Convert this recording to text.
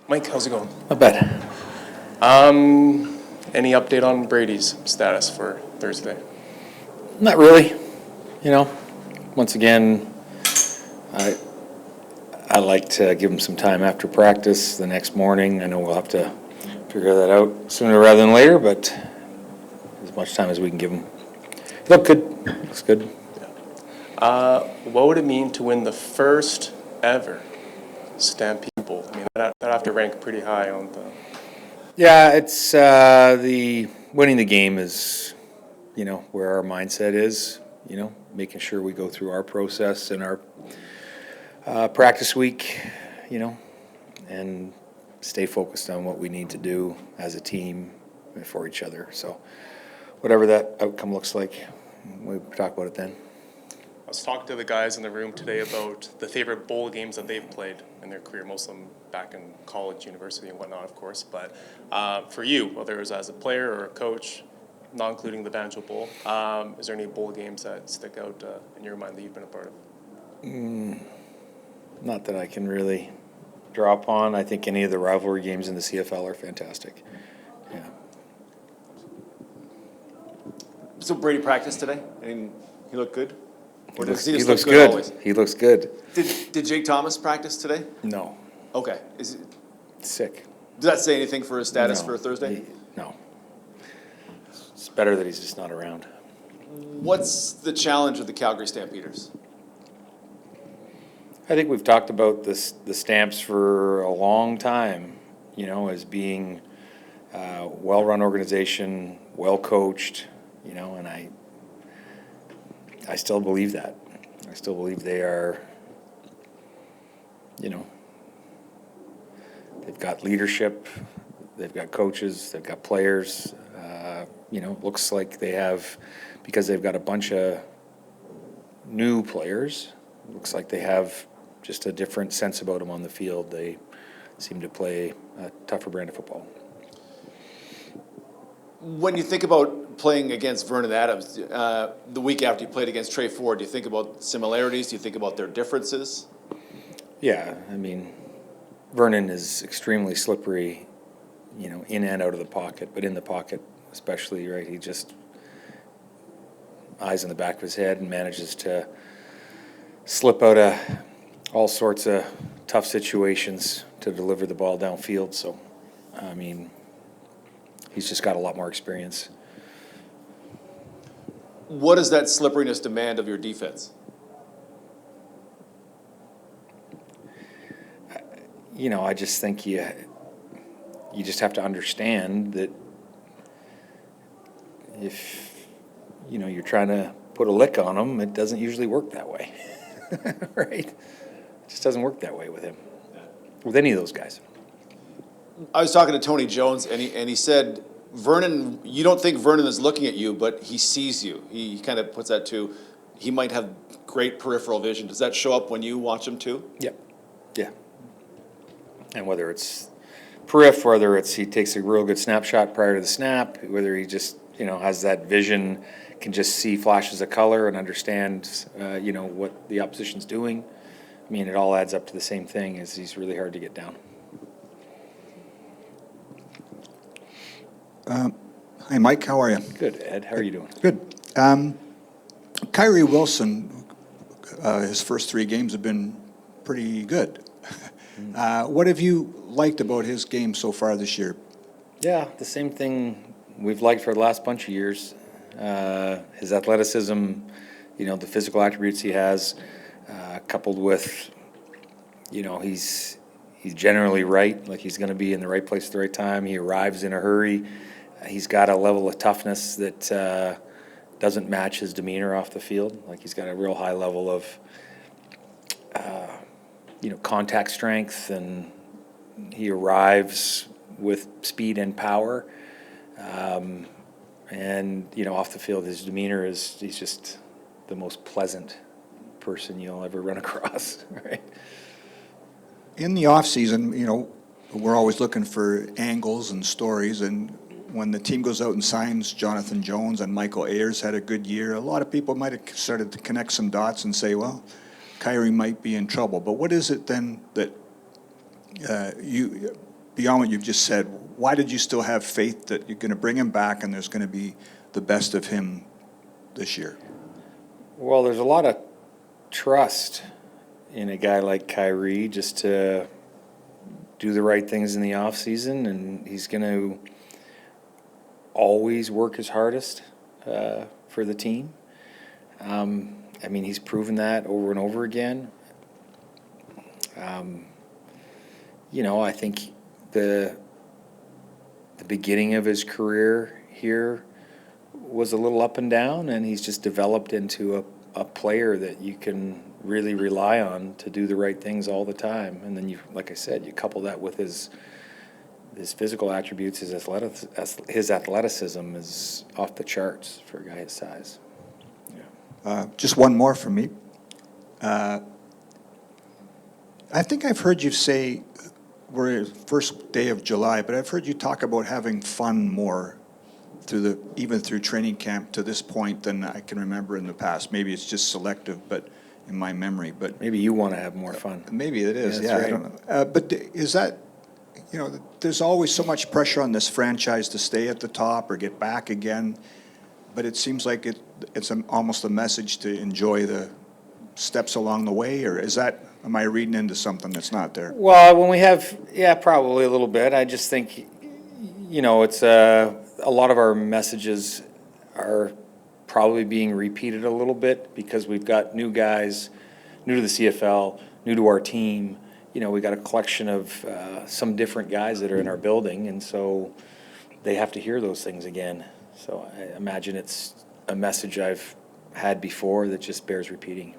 Mike, how's it going? Not bad. Any update on Brady's status for Thursday? Not really. Once again, I like to give him some time after practice the next morning. I know we'll have to figure that out sooner rather than later, but as much time as we can give him. He looked good. Looks good. What would it mean to win the first ever Stampede Bowl? I mean, that'd have to rank pretty high on the... Yeah, it's the winning the game is, where our mindset is, making sure we go through our process and our practice week, and stay focused on what we need to do as a team for each other. So whatever that outcome looks like, we'll talk about it then. I was talking to the guys in the room today about the favorite bowl games that they've played in their career, most of them back in college, university, and whatnot, of course. But for you, whether it was as a player or a coach, not including the Banjo Bowl, is there any bowl games that stick out in your mind that you've been a part of? Not that I can really draw upon. I think any of the rivalry games in the CFL are fantastic. Yeah. So Brady practiced today? I mean, he looked good? He looks good. Always? He looks good. Did Jake Thomas practice today? No. Okay. Sick. Does that say anything for his status for Thursday? No. It's better that he's just not around. What's the challenge of the Calgary Stampeders? I think we've talked about the Stamps for a long time, as being a well-run organization, well-coached, and I still believe that. I still believe they are, they've got leadership, they've got coaches, they've got players. Looks like they have, because they've got a bunch of new players, looks like they have just a different sense about them on the field. They seem to play a tougher brand of football. When you think about playing against Vernon Adams, the week after you played against Trey Ford, do you think about similarities? Do you think about their differences? Yeah, I mean, Vernon is extremely slippery, in and out of the pocket, but in the pocket especially, right? He just eyes in the back of his head and manages to slip out of all sorts of tough situations to deliver the ball downfield. So, I mean, he's just got a lot more experience. What does that slipperiness demand of your defense? I just think you just have to understand that if, you're trying to put a lick on him, it doesn't usually work that way, right? It just doesn't work that way with him, with any of those guys. I was talking to Tony Jones, and he said, Vernon, you don't think Vernon is looking at you, but he sees you. He kind of puts that to, he might have great peripheral vision. Does that show up when you watch him too? Yep. Yeah. And whether it's Periff, whether it's he takes a real good snapshot prior to the snap, whether he just, has that vision, can just see flashes of color and understand, what the opposition's doing. I mean, it all adds up to the same thing, is he's really hard to get down. Hi, Mike. How are you? Good, Ed. How are you doing? Good. Kyrie Wilson, his first 3 games have been pretty good. What have you liked about his game so far this year? Yeah, the same thing we've liked for the last bunch of years. His athleticism, the physical attributes he has, coupled with, he's generally right, like he's going to be in the right place at the right time. He arrives in a hurry. He's got a level of toughness that doesn't match his demeanor off the field. Like he's got a real high level of, contact strength, and he arrives with speed and power. And, off the field, his demeanor he's just the most pleasant person you'll ever run across, right? In the offseason, we're always looking for angles and stories, and when the team goes out and signs Jonathan Jones and Michael Ayers had a good year, a lot of people might have started to connect some dots and say, well, Kyrie might be in trouble. But what is it then that beyond what you've just said, why did you still have faith that you're going to bring him back and there's going to be the best of him this year? Well, there's a lot of trust in a guy like Kyrie just to do the right things in the offseason, and he's going to always work his hardest for the team. I mean, he's proven that over and over again. You know, I think the beginning of his career here was a little up and down, and he's just developed into a player that you can really rely on to do the right things all the time. And then, you, like I said, you couple that with his physical attributes, his athleticism is off the charts for a guy his size. Just one more from me. I think I've heard you say, we're first day of July, but I've heard you talk about having fun more even through training camp to this point than I can remember in the past. Maybe it's just selective, but in my memory. But Maybe you want to have more fun. maybe it is. Yeah, Yeah, that's I don't know. But is that, you know, there's always so much pressure on this franchise to stay at the top or get back again. But it seems like it's almost a message to enjoy the steps along the way, or am I reading into something that's not there? Well, when we have, probably a little bit. I just think, you know, it's a lot of our messages are probably being repeated a little bit because we've got new guys, new to the CFL, new to our team. You know, we got a collection of some different guys that are in our building, and so they have to hear those things again. So I imagine it's a message I've had before that just bears repeating.